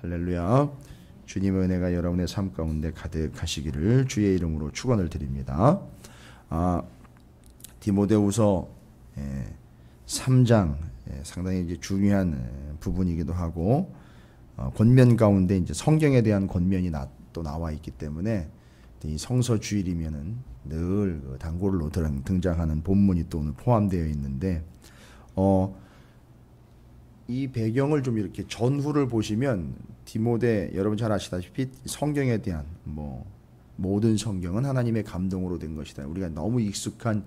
할렐루야. 주님의 은혜가 여러분의 삶 가운데 가득하시기를 주의 이름으로 축원을 드립니다. 디모데후서 3장 상당히 이제 중요한 부분이기도 하고 권면 가운데 이제 성경에 대한 권면이 또 나와 있기 때문에 이 성서 주일이면은 늘 단골로 등장하는 본문이 또 오늘 포함되어 있는데 이 배경을 좀 이렇게 전후를 보시면 디모데 여러분 잘 아시다시피 성경에 대한 모든 성경은 하나님의 감동으로 된 것이다. 우리가 너무 익숙한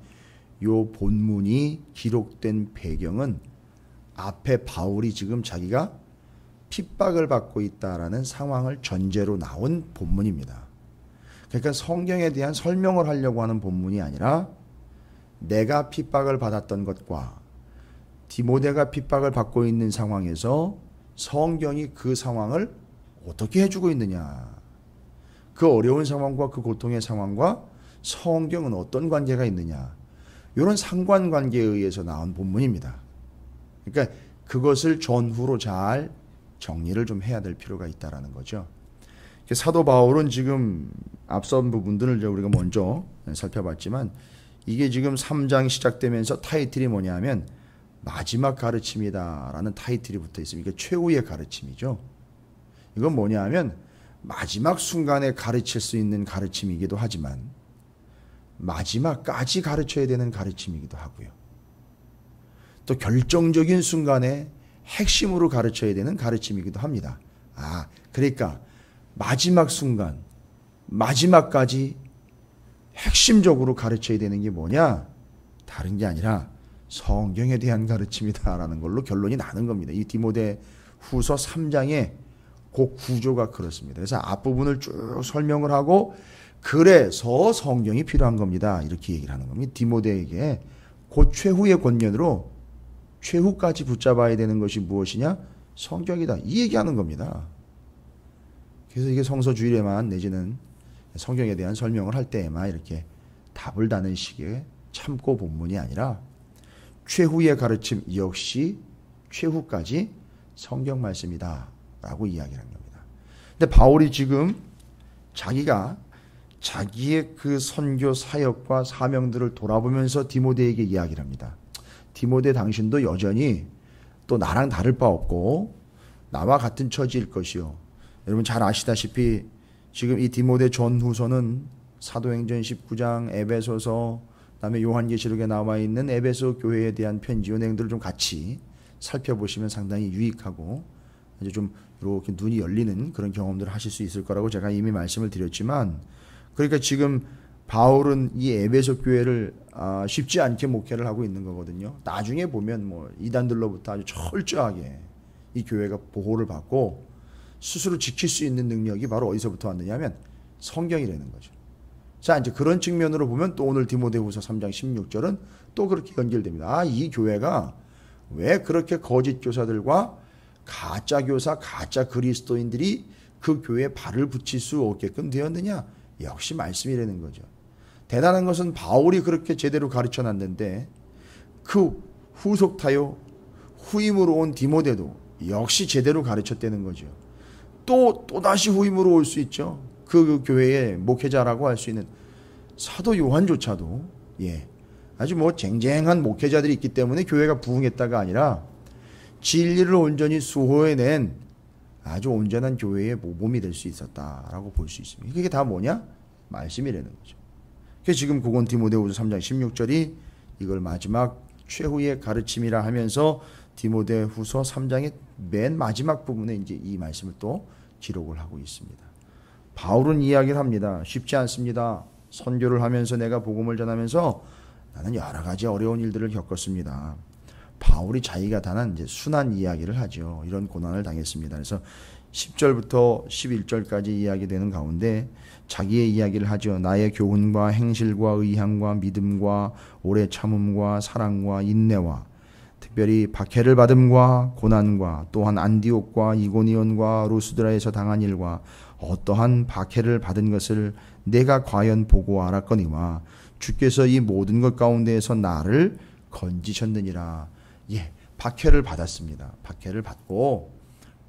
요 본문이 기록된 배경은 앞에 바울이 지금 자기가 핍박을 받고 있다라는 상황을 전제로 나온 본문입니다. 그러니까 성경에 대한 설명을 하려고 하는 본문이 아니라 내가 핍박을 받았던 것과 디모데가 핍박을 받고 있는 상황에서 성경이 그 상황을 어떻게 해주고 있느냐, 그 어려운 상황과 그 고통의 상황과 성경은 어떤 관계가 있느냐, 이런 상관관계에 의해서 나온 본문입니다. 그러니까 그것을 전후로 잘 정리를 좀 해야 될 필요가 있다라는 거죠. 사도 바울은 지금 앞선 부분들을 우리가 먼저 살펴봤지만 이게 지금 3장 시작되면서 타이틀이 뭐냐면 마지막 가르침이다라는 타이틀이 붙어 있습니다. 이게 최후의 가르침이죠. 이건 뭐냐면 마지막 순간에 가르칠 수 있는 가르침이기도 하지만 마지막까지 가르쳐야 되는 가르침이기도 하고요. 또 결정적인 순간에 핵심으로 가르쳐야 되는 가르침이기도 합니다. 그러니까 마지막 순간, 마지막까지 핵심적으로 가르쳐야 되는 게 뭐냐? 다른 게 아니라 성경에 대한 가르침이다라는 걸로 결론이 나는 겁니다. 이 디모데 후서 3장의 그 구조가 그렇습니다. 그래서 앞부분을 쭉 설명을 하고 그래서 성경이 필요한 겁니다. 이렇게 얘기를 하는 겁니다. 디모데에게 그 최후의 권면으로 최후까지 붙잡아야 되는 것이 무엇이냐? 성경이다. 이 얘기하는 겁니다. 그래서 이게 성서 주일에만 내지는 성경에 대한 설명을 할 때에만 이렇게 답을 다는 식의 참고 본문이 아니라 최후의 가르침 역시 최후까지 성경 말씀이다 라고 이야기를 한 겁니다. 근데 바울이 지금 자기가 자기의 그 선교 사역과 사명들을 돌아보면서 디모데에게 이야기를 합니다. 디모데 당신도 여전히 또 나랑 다를 바 없고 나와 같은 처지일 것이요. 여러분 잘 아시다시피 지금 이 디모데 전후서는 사도행전 19장, 에베소서, 그다음에 요한계시록에 나와 있는 에베소 교회에 대한 편지 내용들을 좀 같이 살펴보시면 상당히 유익하고 아주 좀 이렇게 눈이 열리는 그런 경험들을 하실 수 있을 거라고 제가 이미 말씀을 드렸지만, 그러니까 지금 바울은 이 에베소 교회를 쉽지 않게 목회를 하고 있는 거거든요. 나중에 보면 이단들로부터 아주 철저하게 이 교회가 보호를 받고 스스로 지킬 수 있는 능력이 바로 어디서부터 왔느냐면 성경이라는 거죠. 자, 이제 그런 측면으로 보면 또 오늘 디모데후서 3장 16절은 또 그렇게 연결됩니다. 이 교회가 왜 그렇게 거짓 교사들과 가짜 교사, 가짜 그리스도인들이 그 교회에 발을 붙일 수 없게끔 되었느냐? 역시 말씀이라는 거죠. 대단한 것은 바울이 그렇게 제대로 가르쳐 놨는데 그 후속타요 후임으로 온 디모데도 역시 제대로 가르쳤다는 거죠. 또다시 후임으로 올 수 있죠. 그 교회의 목회자라고 할 수 있는 사도 요한조차도 아주 쟁쟁한 목회자들이 있기 때문에 교회가 부흥했다가 아니라 진리를 온전히 수호해낸 아주 온전한 교회의 모범이 될 수 있었다라고 볼 수 있습니다. 그게 다 뭐냐? 말씀이라는 거죠. 그래서 지금 그건 디모데후서 3장 16절이 이걸 마지막 최후의 가르침이라 하면서 디모데후서 3장의 맨 마지막 부분에 이제 이 말씀을 또 기록을 하고 있습니다. 바울은 이야기를 합니다. 쉽지 않습니다. 선교를 하면서 내가 복음을 전하면서 나는 여러 가지 어려운 일들을 겪었습니다. 바울이 자기가 당한 이제 순한 이야기를 하죠. 이런 고난을 당했습니다. 그래서 10절부터 11절까지 이야기되는 가운데 자기의 이야기를 하죠. 나의 교훈과 행실과 의향과 믿음과 오래 참음과 사랑과 인내와 특별히 박해를 받음과 고난과 또한 안디옥과 이고니온과 루스드라에서 당한 일과 어떠한 박해를 받은 것을 내가 과연 보고 알았거니와 주께서 이 모든 것 가운데에서 나를 건지셨느니라. 박해를 받았습니다. 박해를 받고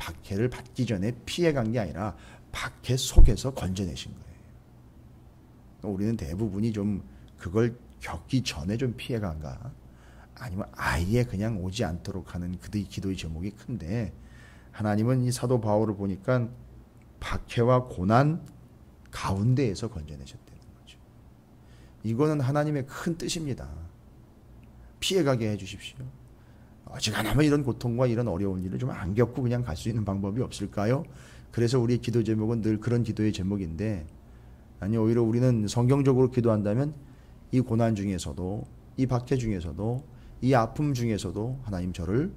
박해를 받기 전에 피해간 게 아니라 박해 속에서 건져내신 거예요. 우리는 대부분이 좀 그걸 겪기 전에 좀 피해간가, 아니면 아예 그냥 오지 않도록 하는 그의 기도의 제목이 큰데, 하나님은 이 사도 바울을 보니까 박해와 고난 가운데에서 건져내셨다는 거죠. 이거는 하나님의 큰 뜻입니다. 피해가게 해주십시오. 어지간하면 이런 고통과 이런 어려운 일을 좀 안 겪고 그냥 갈 수 있는 방법이 없을까요? 그래서 우리의 기도 제목은 늘 그런 기도의 제목인데, 아니 오히려 우리는 성경적으로 기도한다면 이 고난 중에서도, 이 박해 중에서도, 이 아픔 중에서도 하나님 저를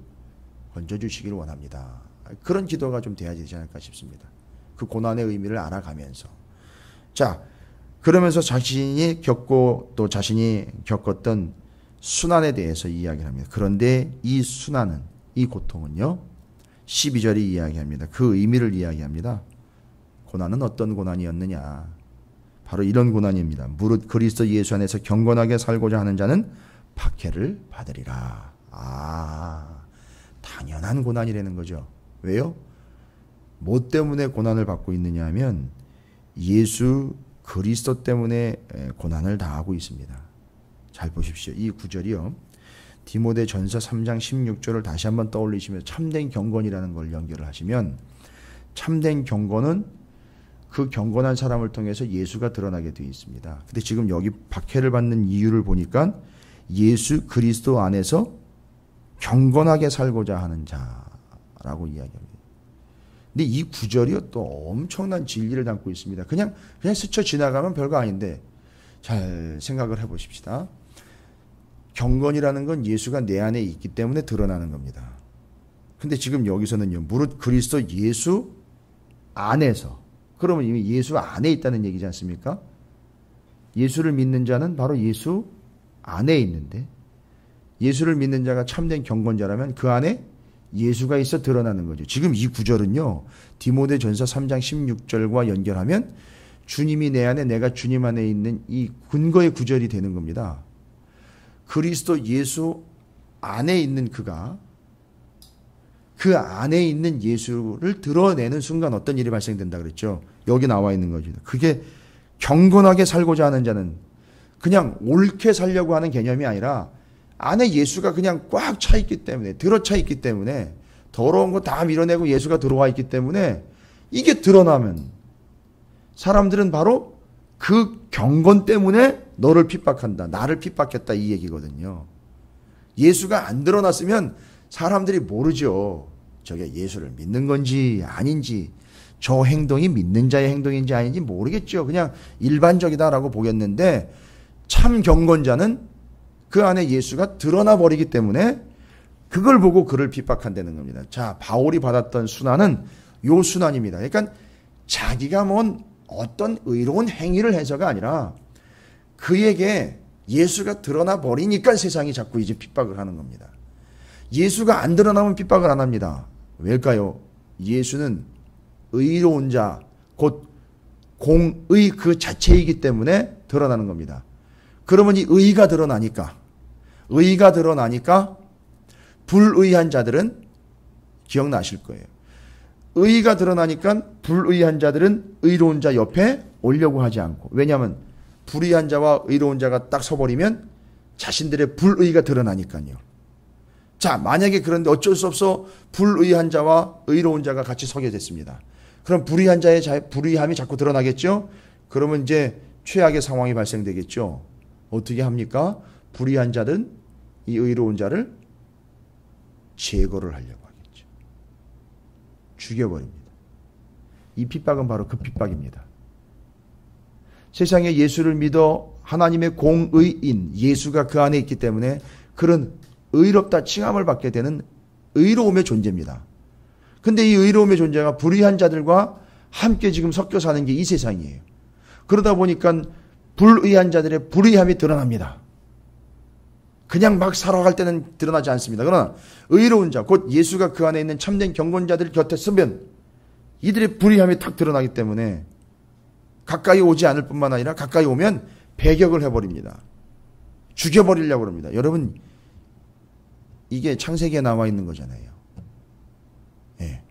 건져주시기를 원합니다. 그런 기도가 좀 돼야 되지 않을까 싶습니다. 그 고난의 의미를 알아가면서. 자, 그러면서 자신이 겪고 또 자신이 겪었던 순환에 대해서 이야기를 합니다. 그런데 이 순환은, 이 고통은요, 12절이 이야기합니다. 그 의미를 이야기합니다. 고난은 어떤 고난이었느냐? 바로 이런 고난입니다. 무릇 그리스도 예수 안에서 경건하게 살고자 하는 자는 박해를 받으리라. 당연한 고난이라는 거죠. 왜요? 뭐 때문에 고난을 받고 있느냐 하면 예수 그리스도 때문에 고난을 당하고 있습니다. 잘 보십시오. 이 구절이요, 디모데 전서 3장 16절을 다시 한번 떠올리시면서 참된 경건이라는 걸 연결을 하시면, 참된 경건은 그 경건한 사람을 통해서 예수가 드러나게 되어 있습니다. 근데 지금 여기 박해를 받는 이유를 보니까 예수 그리스도 안에서 경건하게 살고자 하는 자라고 이야기합니다. 근데 이 구절이요, 또 엄청난 진리를 담고 있습니다. 그냥 스쳐 지나가면 별거 아닌데 잘 생각을 해보십시다. 경건이라는 건 예수가 내 안에 있기 때문에 드러나는 겁니다. 근데 지금 여기서는요, 무릇 그리스도 예수 안에서, 그러면 이미 예수 안에 있다는 얘기지 않습니까? 예수를 믿는 자는 바로 예수 안에 있는데, 예수를 믿는 자가 참된 경건자라면 그 안에 예수가 있어 드러나는 거죠. 지금 이 구절은요, 디모데 전서 3장 16절과 연결하면 주님이 내 안에, 내가 주님 안에 있는 이 근거의 구절이 되는 겁니다. 그리스도 예수 안에 있는 그가 그 안에 있는 예수를 드러내는 순간 어떤 일이 발생된다 그랬죠. 여기 나와 있는 거죠. 그게 경건하게 살고자 하는 자는 그냥 옳게 살려고 하는 개념이 아니라 안에 예수가 그냥 꽉 차 있기 때문에, 들어차 있기 때문에, 더러운 거 다 밀어내고 예수가 들어와 있기 때문에 이게 드러나면 사람들은 바로 그 경건 때문에 너를 핍박한다, 나를 핍박했다, 이 얘기거든요. 예수가 안 드러났으면 사람들이 모르죠. 저게 예수를 믿는 건지 아닌지, 저 행동이 믿는 자의 행동인지 아닌지 모르겠죠. 그냥 일반적이다라고 보겠는데, 참 경건자는 그 안에 예수가 드러나 버리기 때문에 그걸 보고 그를 핍박한다는 겁니다. 자, 바울이 받았던 순환은 요 순환입니다. 그러니까 자기가 뭔 어떤 의로운 행위를 해서가 아니라 그에게 예수가 드러나 버리니까 세상이 자꾸 이제 핍박을 하는 겁니다. 예수가 안 드러나면 핍박을 안 합니다. 왜일까요? 예수는 의로운 자, 곧 공의 그 자체이기 때문에 드러나는 겁니다. 그러면 이 의가 드러나니까 불의한 자들은 기억나실 거예요. 의가 드러나니까 불의한 자들은 의로운 자 옆에 오려고 하지 않고, 왜냐하면 불의한 자와 의로운 자가 딱 서버리면 자신들의 불의가 드러나니까요. 자, 만약에 그런데 어쩔 수 없어 불의한 자와 의로운 자가 같이 서게 됐습니다. 그럼 불의한 자의 불의함이 자꾸 드러나겠죠? 그러면 이제 최악의 상황이 발생되겠죠. 어떻게 합니까? 불의한 자는 이 의로운 자를 제거를 하려고 하겠죠. 죽여버립니다. 이 핍박은 바로 그 핍박입니다. 세상에 예수를 믿어 하나님의 공의인 예수가 그 안에 있기 때문에 그런 의롭다 칭함을 받게 되는 의로움의 존재입니다. 근데 이 의로움의 존재가 불의한 자들과 함께 지금 섞여 사는 게 이 세상이에요. 그러다 보니까 불의한 자들의 불의함이 드러납니다. 그냥 막 살아갈 때는 드러나지 않습니다. 그러나 의로운 자, 곧 예수가 그 안에 있는 참된 경건자들 곁에 서면 이들의 불의함이 탁 드러나기 때문에 가까이 오지 않을 뿐만 아니라 가까이 오면 배격을 해버립니다. 죽여버리려고 합니다. 여러분, 이게 창세기에 나와 있는 거잖아요. 예.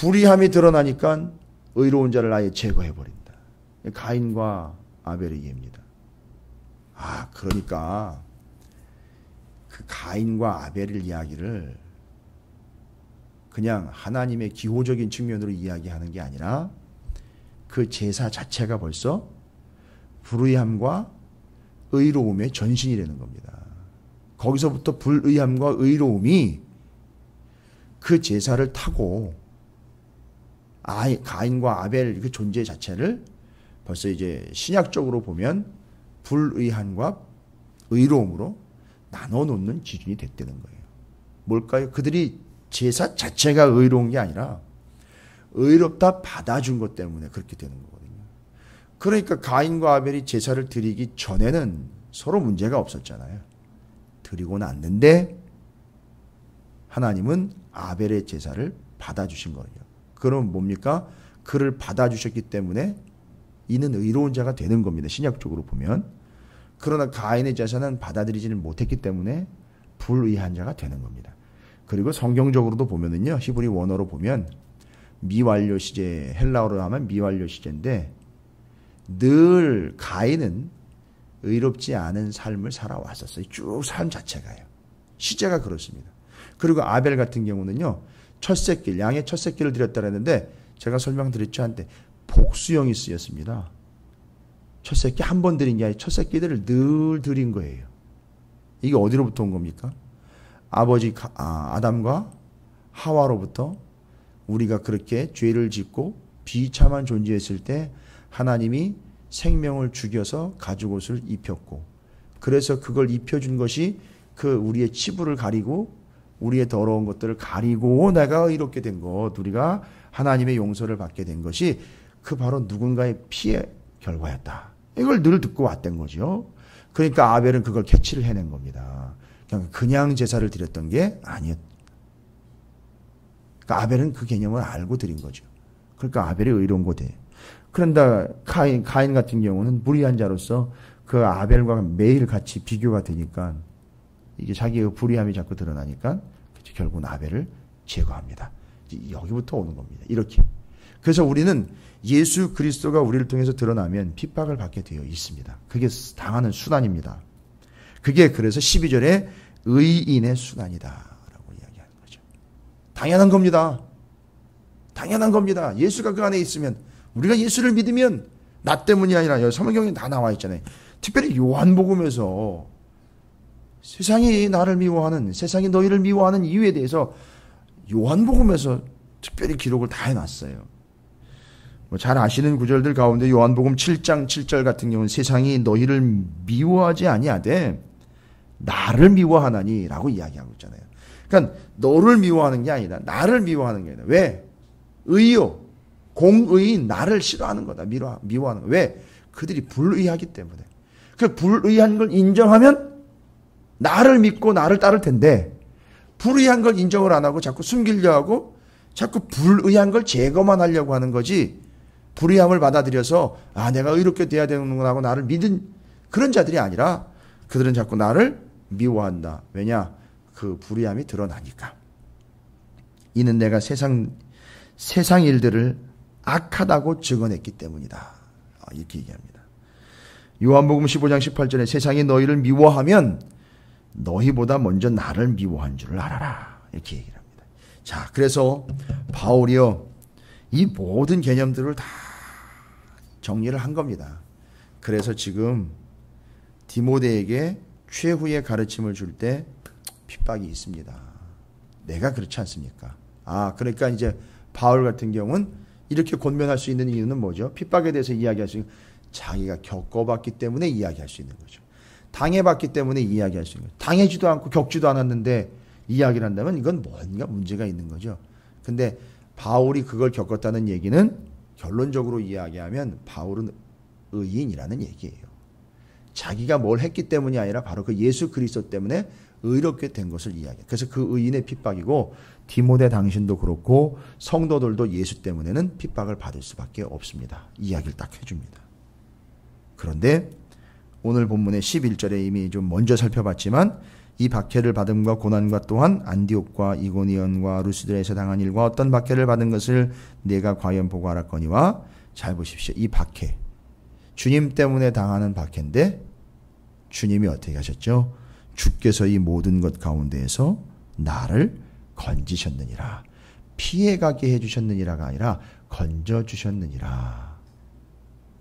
불의함이 드러나니까 의로운 자를 아예 제거해버린다. 가인과 아벨의 예입니다. 그러니까 그 가인과 아벨의 이야기를 그냥 하나님의 기호적인 측면으로 이야기하는 게 아니라 그 제사 자체가 벌써 불의함과 의로움의 전신이라는 겁니다. 거기서부터 불의함과 의로움이 그 제사를 타고 가인과 아벨 그 존재 자체를 벌써 이제 신약적으로 보면 불의함과 의로움으로 나눠 놓는 기준이 됐다는 거예요. 뭘까요? 그들이 제사 자체가 의로운 게 아니라 의롭다 받아준 것 때문에 그렇게 되는 거거든요. 그러니까 가인과 아벨이 제사를 드리기 전에는 서로 문제가 없었잖아요. 드리고 났는데 하나님은 아벨의 제사를 받아주신 거예요. 그럼 뭡니까? 그를 받아주셨기 때문에 이는 의로운 자가 되는 겁니다. 신약적으로 보면. 그러나 가인의 제사는 받아들이지는 못했기 때문에 불의한 자가 되는 겁니다. 그리고 성경적으로도 보면은요, 히브리 원어로 보면 미완료 시제, 헬라어로 하면 미완료 시제인데 늘 가인은 의롭지 않은 삶을 살아왔었어요. 쭉 삶 자체가요. 시제가 그렇습니다. 그리고 아벨 같은 경우는요, 첫 새끼, 양의 첫 새끼를 드렸다 그랬는데 제가 설명드렸죠 한때 복수형이 쓰였습니다. 첫 새끼 한 번 드린 게 아니라 첫 새끼들을 늘 드린 거예요. 이게 어디로부터 온 겁니까? 아버지 아담과 하와로부터 우리가 그렇게 죄를 짓고 비참한 존재였을 때 하나님이 생명을 죽여서 가죽옷을 입혔고, 그래서 그걸 입혀준 것이 그 우리의 치부를 가리고 우리의 더러운 것들을 가리고 내가 의롭게 된 것, 우리가 하나님의 용서를 받게 된 것이 그 바로 누군가의 피의 결과였다. 이걸 늘 듣고 왔던 거죠. 그러니까 아벨은 그걸 캐치를 해낸 겁니다. 그냥 제사를 드렸던 게 아니었. 그러니까 아벨은 그 개념을 알고 드린 거죠. 그러니까 아벨이 의로운 거대. 그런데 가인 같은 경우는 불의한 자로서 그 아벨과 매일 같이 비교가 되니까 이게 자기의 불의함이 자꾸 드러나니까 결국은 아벨을 제거합니다. 여기부터 오는 겁니다. 이렇게. 그래서 우리는 예수 그리스도가 우리를 통해서 드러나면 핍박을 받게 되어 있습니다. 그게 당하는 수단입니다. 그게 그래서 12절에 의인의 수단이다라고 이야기하는 거죠. 당연한 겁니다. 당연한 겁니다. 예수가 그 안에 있으면, 우리가 예수를 믿으면 나 때문이 아니라 여기 성경에 다 나와 있잖아요. 특별히 요한복음에서 세상이 나를 미워하는, 세상이 너희를 미워하는 이유에 대해서 요한복음에서 특별히 기록을 다 해놨어요. 잘 아시는 구절들 가운데 요한복음 7장 7절 같은 경우는 세상이 너희를 미워하지 아니하되 나를 미워하나니 라고 이야기하고 있잖아요. 그러니까 너를 미워하는 게 아니다. 나를 미워하는 게 아니다. 왜? 의요. 공의인 나를 싫어하는 거다. 미워하는 거. 왜? 그들이 불의하기 때문에. 그 불의한 걸 인정하면 나를 믿고 나를 따를 텐데, 불의한 걸 인정을 안 하고 자꾸 숨기려 하고 자꾸 불의한 걸 제거만 하려고 하는 거지, 불의함을 받아들여서 내가 의롭게 돼야 되는구나 하고 나를 믿은 그런 자들이 아니라 그들은 자꾸 나를 미워한다. 왜냐? 그 불의함이 드러나니까. 이는 내가 세상 일들을 악하다고 증언했기 때문이다. 이렇게 얘기합니다. 요한복음 15장 18절에 세상이 너희를 미워하면 너희보다 먼저 나를 미워한 줄을 알아라. 이렇게 얘기를 합니다. 자, 그래서 바울이요, 이 모든 개념들을 다 정리를 한 겁니다. 그래서 지금 디모데에게 최후의 가르침을 줄 때 핍박이 있습니다. 내가 그렇지 않습니까? 그러니까 이제 바울 같은 경우는 이렇게 권면할 수 있는 이유는 뭐죠? 핍박에 대해서 이야기할 수 있는, 자기가 겪어봤기 때문에 이야기할 수 있는 거죠. 당해봤기 때문에 이야기할 수 있는 거죠. 당하지도 않고 겪지도 않았는데 이야기를 한다면 이건 뭔가 문제가 있는 거죠. 근데 바울이 그걸 겪었다는 얘기는 결론적으로 이야기하면 바울은 의인이라는 얘기예요. 자기가 뭘 했기 때문이 아니라 바로 그 예수 그리스도 때문에 의롭게 된 것을 이야기해요. 그래서 그 의인의 핍박이고, 디모데 당신도 그렇고 성도들도 예수 때문에는 핍박을 받을 수밖에 없습니다. 이야기를 딱 해줍니다. 그런데 오늘 본문의 11절에 이미 좀 먼저 살펴봤지만 이 박해를 받음과 고난과 또한 안디옥과 이고니온과 루스드라에서 당한 일과 어떤 박해를 받은 것을 내가 과연 보고 알았거니와. 잘 보십시오. 이 박해, 주님 때문에 당하는 박해인데 주님이 어떻게 하셨죠? 주께서 이 모든 것 가운데에서 나를 건지셨느니라. 피해가게 해주셨느니라가 아니라 건져주셨느니라.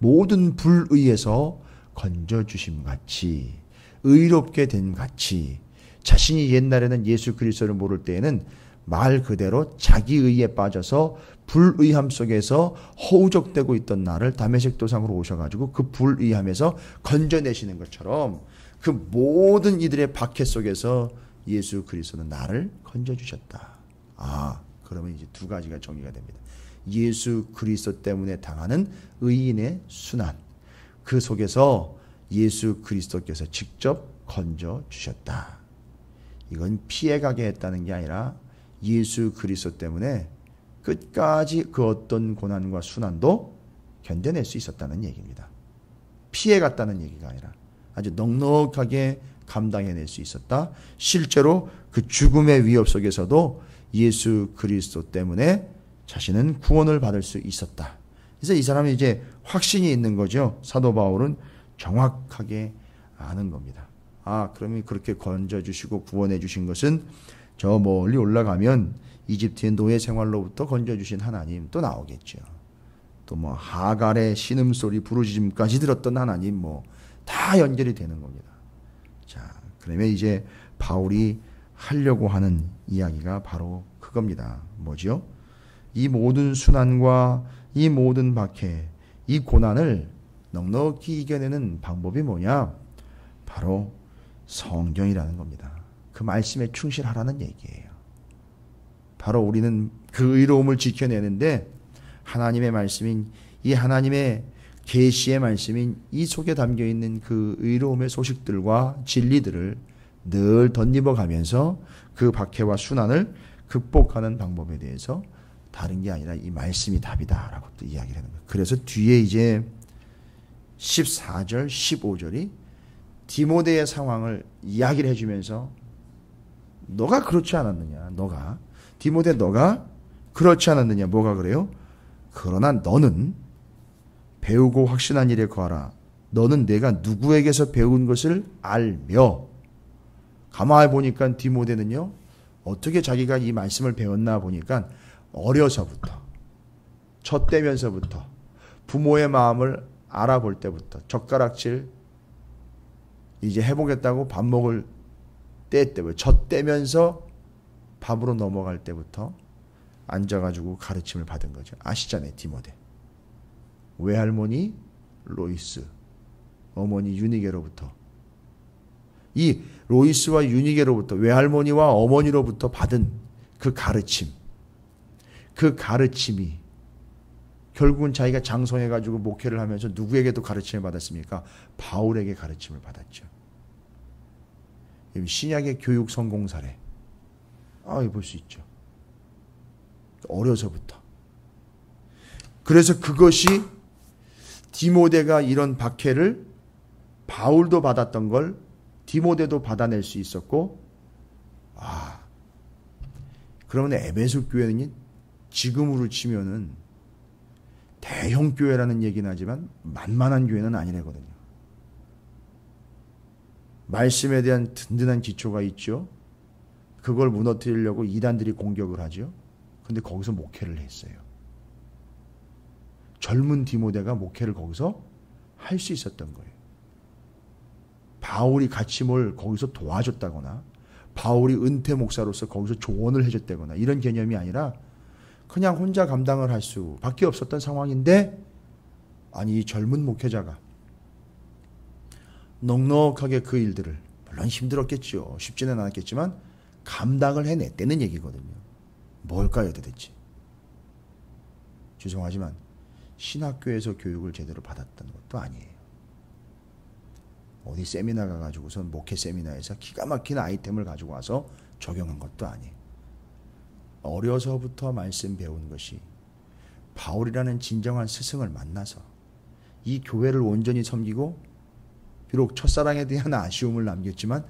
모든 불의에서 건져주심 같이, 의롭게 된 같이, 자신이 옛날에는 예수 그리스도를 모를 때에는 말 그대로 자기 의에 빠져서 불의함 속에서 허우적대고 있던 나를 다메섹 도상으로 오셔가지고 그 불의함에서 건져내시는 것처럼 그 모든 이들의 박해 속에서 예수 그리스도는 나를 건져주셨다. 그러면 이제 두 가지가 정리가 됩니다. 예수 그리스도 때문에 당하는 의인의 순환, 그 속에서 예수 그리스도께서 직접 건져주셨다. 이건 피해가게 했다는 게 아니라 예수 그리스도 때문에 끝까지 그 어떤 고난과 순환도 견뎌낼 수 있었다는 얘기입니다. 피해갔다는 얘기가 아니라 아주 넉넉하게 감당해낼 수 있었다. 실제로 그 죽음의 위협 속에서도 예수 그리스도 때문에 자신은 구원을 받을 수 있었다. 그래서 이 사람이 이제 확신이 있는 거죠. 사도 바울은 정확하게 아는 겁니다. 그러면 그렇게 건져주시고 구원해주신 것은 저 멀리 올라가면 이집트의 노예 생활로부터 건져주신 하나님 또 나오겠죠. 또 뭐 하갈의 신음소리 부르짖음까지 들었던 하나님 다 연결이 되는 겁니다. 자, 그러면 이제 바울이 하려고 하는 이야기가 바로 그겁니다. 뭐죠? 이 모든 순환과 이 모든 박해, 이 고난을 넉넉히 이겨내는 방법이 뭐냐? 바로 성경이라는 겁니다. 그 말씀에 충실하라는 얘기예요. 바로 우리는 그 의로움을 지켜내는데 하나님의 말씀인 이 하나님의 계시의 말씀인 이 속에 담겨있는 그 의로움의 소식들과 진리들을 늘 덧입어 가면서 그 박해와 순환을 극복하는 방법에 대해서 다른 게 아니라 이 말씀이 답이다라고 또 이야기를 하는 거예요. 그래서 뒤에 이제 14절, 15절이 디모데의 상황을 이야기를 해주면서 너가 그렇지 않았느냐, 디모데 너가 그렇지 않았느냐, 뭐가 그래요? 그러나 너는 배우고 확신한 일에 거하라. 너는 내가 누구에게서 배운 것을 알며. 가만히 보니까 디모데는요, 어떻게 자기가 이 말씀을 배웠나 보니까 어려서부터, 젖대면서부터, 부모의 마음을 알아볼 때부터, 젓가락질 이제 해보겠다고 밥 먹을 때부터, 젖대면서 밥으로 넘어갈 때부터 앉아가지고 가르침을 받은 거죠. 아시잖아요, 디모데. 외할머니 로이스, 어머니 유니게로부터, 이 로이스와 유니게로부터, 외할머니와 어머니로부터 받은 그 가르침, 그 가르침이 결국은 자기가 장성해가지고 목회를 하면서 누구에게도 가르침을 받았습니까? 바울에게 가르침을 받았죠. 신약의 교육 성공 사례, 볼 수 있죠. 어려서부터. 그래서 그것이 디모데가 이런 박해를 바울도 받았던 걸 디모데도 받아낼 수 있었고, 그러면 에베소 교회는 지금으로 치면은 대형 교회라는 얘기는 하지만 만만한 교회는 아니래거든요. 말씀에 대한 든든한 기초가 있죠. 그걸 무너뜨리려고 이단들이 공격을 하죠. 근데 거기서 목회를 했어요. 젊은 디모데가 목회를 거기서 할 수 있었던 거예요. 바울이 같이 뭘 거기서 도와줬다거나 바울이 은퇴 목사로서 거기서 조언을 해줬다거나 이런 개념이 아니라 그냥 혼자 감당을 할 수밖에 없었던 상황인데, 아니 이 젊은 목회자가 넉넉하게 그 일들을, 물론 힘들었겠죠. 쉽지는 않았겠지만 감당을 해냈다는 얘기거든요. 뭘까요 도대체? 죄송하지만 신학교에서 교육을 제대로 받았던 것도 아니에요. 어디 세미나 가가지고선 목회 세미나에서 기가 막힌 아이템을 가지고 와서 적용한 것도 아니에요. 어려서부터 말씀 배운 것이, 바울이라는 진정한 스승을 만나서 이 교회를 온전히 섬기고, 비록 첫사랑에 대한 아쉬움을 남겼지만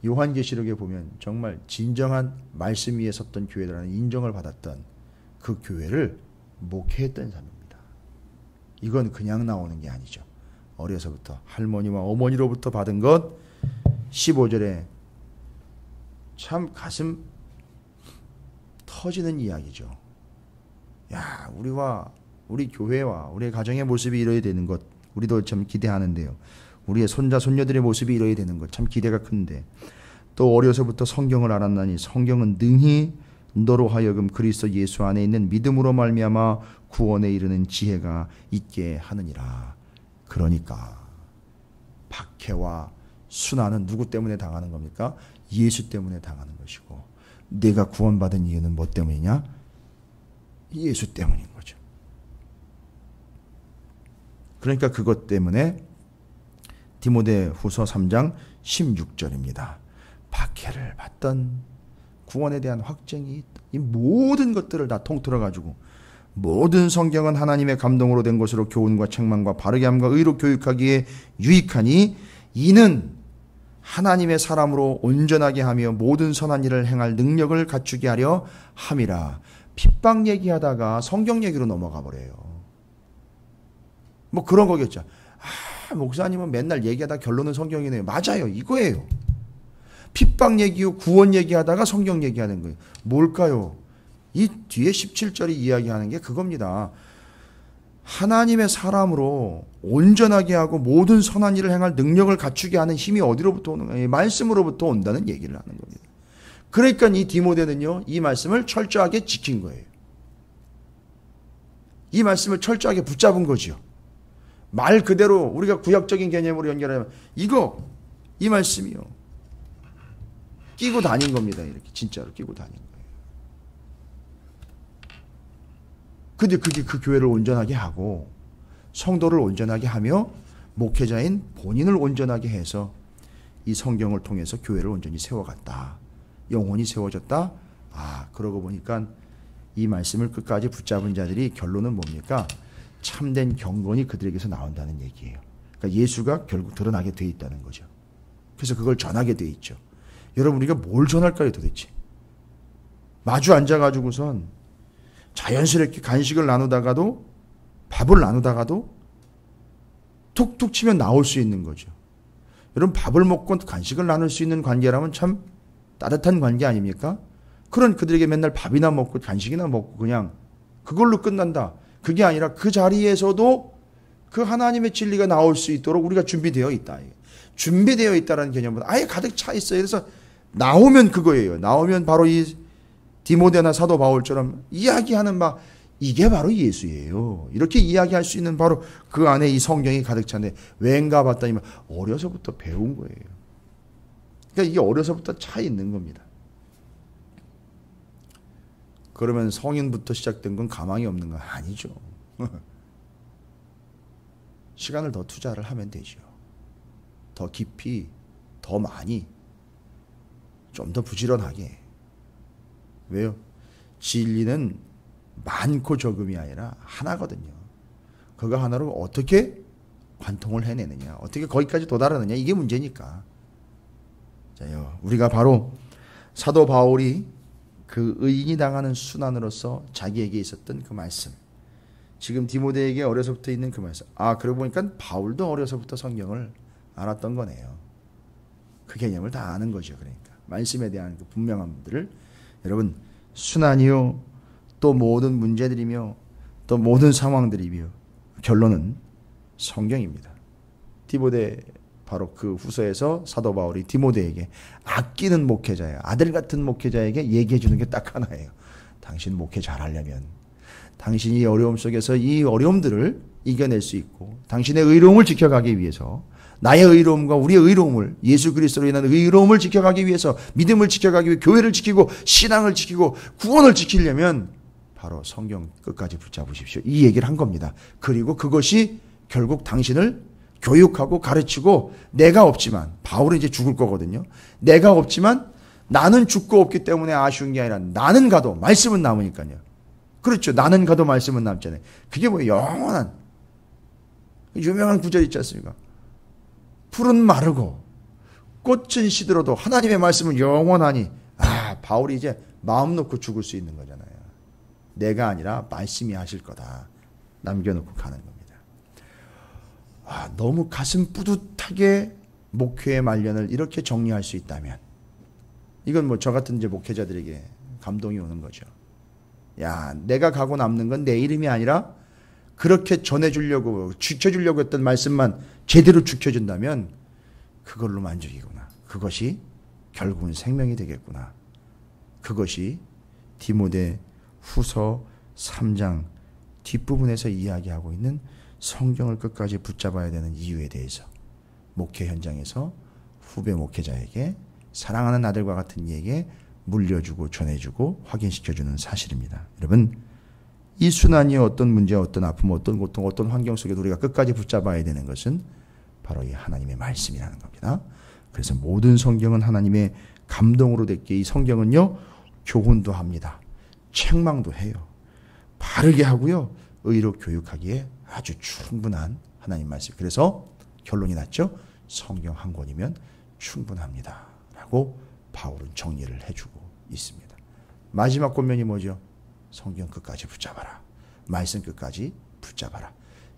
요한계시록에 보면 정말 진정한 말씀 위에 섰던 교회라는 인정을 받았던 그 교회를 목회했던 사람입니다. 이건 그냥 나오는 게 아니죠. 어려서부터 할머니와 어머니로부터 받은 것. 15절에 참 가슴 터지는 이야기죠. 야, 우리 교회와 우리 가정의 모습이 이뤄야 되는 것, 우리도 참 기대하는데요. 우리의 손자 손녀들의 모습이 이뤄야 되는 것 참 기대가 큰데, 또 어려서부터 성경을 알았나니 성경은 능히 너로 하여금 그리스도 예수 안에 있는 믿음으로 말미암아 구원에 이르는 지혜가 있게 하느니라. 그러니까 박해와 순환은 누구 때문에 당하는 겁니까? 예수 때문에 당하는 것이고, 내가 구원받은 이유는 뭐 때문이냐? 예수 때문인 거죠. 그러니까 그것 때문에 디모데후서 3장 16절입니다. 박해를 받던 구원에 대한 확증이 이 모든 것들을 다 통틀어 가지고, 모든 성경은 하나님의 감동으로 된 것으로 교훈과 책망과 바르게 함과 의로 교육하기에 유익하니 이는 하나님의 사람으로 온전하게 하며 모든 선한 일을 행할 능력을 갖추게 하려 함이라. 핍박 얘기하다가 성경 얘기로 넘어가 버려요. 뭐 그런 거겠죠. 목사님은 맨날 얘기하다 결론은 성경이네요. 맞아요. 이거예요. 핍박 얘기요, 구원 얘기하다가 성경 얘기하는 거예요. 뭘까요? 이 뒤에 17절이 이야기하는 게 그겁니다. 하나님의 사람으로 온전하게 하고 모든 선한 일을 행할 능력을 갖추게 하는 힘이 어디로부터 오는 거예요? 말씀으로부터 온다는 얘기를 하는 겁니다. 그러니까 이 디모데는요, 이 말씀을 철저하게 지킨 거예요. 이 말씀을 철저하게 붙잡은 거죠. 말 그대로 우리가 구약적인 개념으로 연결하면 이 말씀이요, 끼고 다닌 겁니다. 이렇게 진짜로 끼고 다닌 거예요. 근데 그게 그 교회를 온전하게 하고 성도를 온전하게 하며 목회자인 본인을 온전하게 해서 이 성경을 통해서 교회를 온전히 세워갔다. 영혼이 세워졌다. 그러고 보니까 이 말씀을 끝까지 붙잡은 자들이 결론은 뭡니까? 참된 경건이 그들에게서 나온다는 얘기예요. 그러니까 예수가 결국 드러나게 돼 있다는 거죠. 그래서 그걸 전하게 돼 있죠. 여러분, 우리가 뭘 전할까요 도대체? 마주 앉아가지고선 자연스럽게 간식을 나누다가도, 밥을 나누다가도 툭툭 치면 나올 수 있는 거죠. 여러분, 밥을 먹고 간식을 나눌 수 있는 관계라면 참 따뜻한 관계 아닙니까? 그런 그들에게 맨날 밥이나 먹고 간식이나 먹고 그냥 그걸로 끝난다. 그게 아니라 그 자리에서도 그 하나님의 진리가 나올 수 있도록 우리가 준비되어 있다. 준비되어 있다는 개념은 아예 가득 차 있어요. 그래서 나오면 그거예요. 나오면 바로 이 디모데나 사도 바울처럼 이야기하는 이게 바로 예수예요. 이렇게 이야기할 수 있는 바로 그 안에 이 성경이 가득 차는데, 왠가 봤더니 어려서부터 배운 거예요. 그러니까 이게 어려서부터 차 있는 겁니다. 그러면 성인부터 시작된 건 가망이 없는 건 아니죠. 시간을 더 투자를 하면 되죠. 더 깊이, 더 많이, 좀 더 부지런하게. 왜요? 진리는 많고 적음이 아니라 하나거든요. 그거 하나로 어떻게 관통을 해내느냐, 어떻게 거기까지 도달하느냐, 이게 문제니까. 자요, 우리가 바로 사도 바울이 그 의인이 당하는 순환으로서 자기에게 있었던 그 말씀, 지금 디모데에게 어려서부터 있는 그 말씀. 그러고 보니까 바울도 어려서부터 성경을 알았던 거네요. 그 개념을 다 아는 거죠. 그러니까 말씀에 대한 그 분명함들을, 여러분, 순환이요, 또 모든 문제들이며 또 모든 상황들이며 결론은 성경입니다. 디모데, 바로 그 후서에서 사도 바울이 디모데에게 아끼는 목회자예요, 아들 같은 목회자에게 얘기해 주는 게 딱 하나예요. 당신 목회 잘하려면 당신이 어려움 속에서 이 어려움들을 이겨낼 수 있고, 당신의 의로움을 지켜가기 위해서, 나의 의로움과 우리의 의로움을, 예수 그리스도로 인한 의로움을 지켜가기 위해서, 믿음을 지켜가기 위해 교회를 지키고 신앙을 지키고 구원을 지키려면 바로 성경 끝까지 붙잡으십시오. 이 얘기를 한 겁니다. 그리고 그것이 결국 당신을 교육하고 가르치고, 내가 없지만, 바울은 이제 죽을 거거든요. 내가 없지만 나는 죽고 없기 때문에 아쉬운 게 아니라 나는 가도 말씀은 남으니까요. 그렇죠. 나는 가도 말씀은 남잖아요. 그게 뭐예요? 영원한 유명한 구절 있지 않습니까? 풀은 마르고 꽃은 시들어도 하나님의 말씀은 영원하니. 바울이 이제 마음 놓고 죽을 수 있는 거잖아요. 내가 아니라 말씀이 하실 거다. 남겨놓고 가는 겁니다. 너무 가슴 뿌듯하게 목회의 말년을 이렇게 정리할 수 있다면, 이건 뭐 저 같은 이제 목회자들에게 감동이 오는 거죠. 야, 내가 가고 남는 건 내 이름이 아니라 그렇게 전해주려고, 지켜주려고 했던 말씀만 제대로 지켜준다면 그걸로 만족이구나. 그것이 결국은 생명이 되겠구나. 그것이 디모데 후서 3장 뒷부분에서 이야기하고 있는 성경을 끝까지 붙잡아야 되는 이유에 대해서 목회 현장에서 후배 목회자에게, 사랑하는 아들과 같은 이에게 물려주고 전해주고 확인시켜주는 사실입니다. 여러분, 이 순환이 어떤 문제, 어떤 아픔, 어떤 고통, 어떤 환경 속에도 우리가 끝까지 붙잡아야 되는 것은 바로 이 하나님의 말씀이라는 겁니다. 그래서 모든 성경은 하나님의 감동으로 됐기에 이 성경은요, 교훈도 합니다. 책망도 해요. 바르게 하고요, 의로 교육하기에 아주 충분한 하나님 말씀. 그래서 결론이 났죠. 성경 한 권이면 충분합니다 라고 바울은 정리를 해주고 있습니다. 마지막 권면이 뭐죠? 성경 끝까지 붙잡아라. 말씀 끝까지 붙잡아라.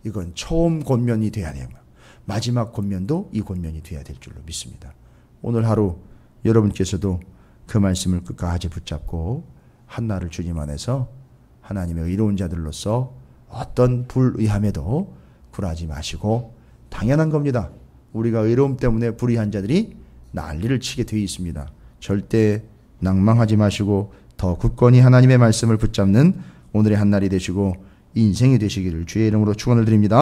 이건 처음 권면이 돼야 돼요. 마지막 권면도 이 권면이 돼야 될 줄로 믿습니다. 오늘 하루 여러분께서도 그 말씀을 끝까지 붙잡고 한날을 주님 안에서 하나님의 의로운 자들로서 어떤 불의함에도 굴하지 마시고, 당연한 겁니다. 우리가 의로움 때문에 불의한 자들이 난리를 치게 되어 있습니다. 절대 낭망하지 마시고 더 굳건히 하나님의 말씀을 붙잡는 오늘의 한날이 되시고 인생이 되시기를 주의 이름으로 축원을 드립니다.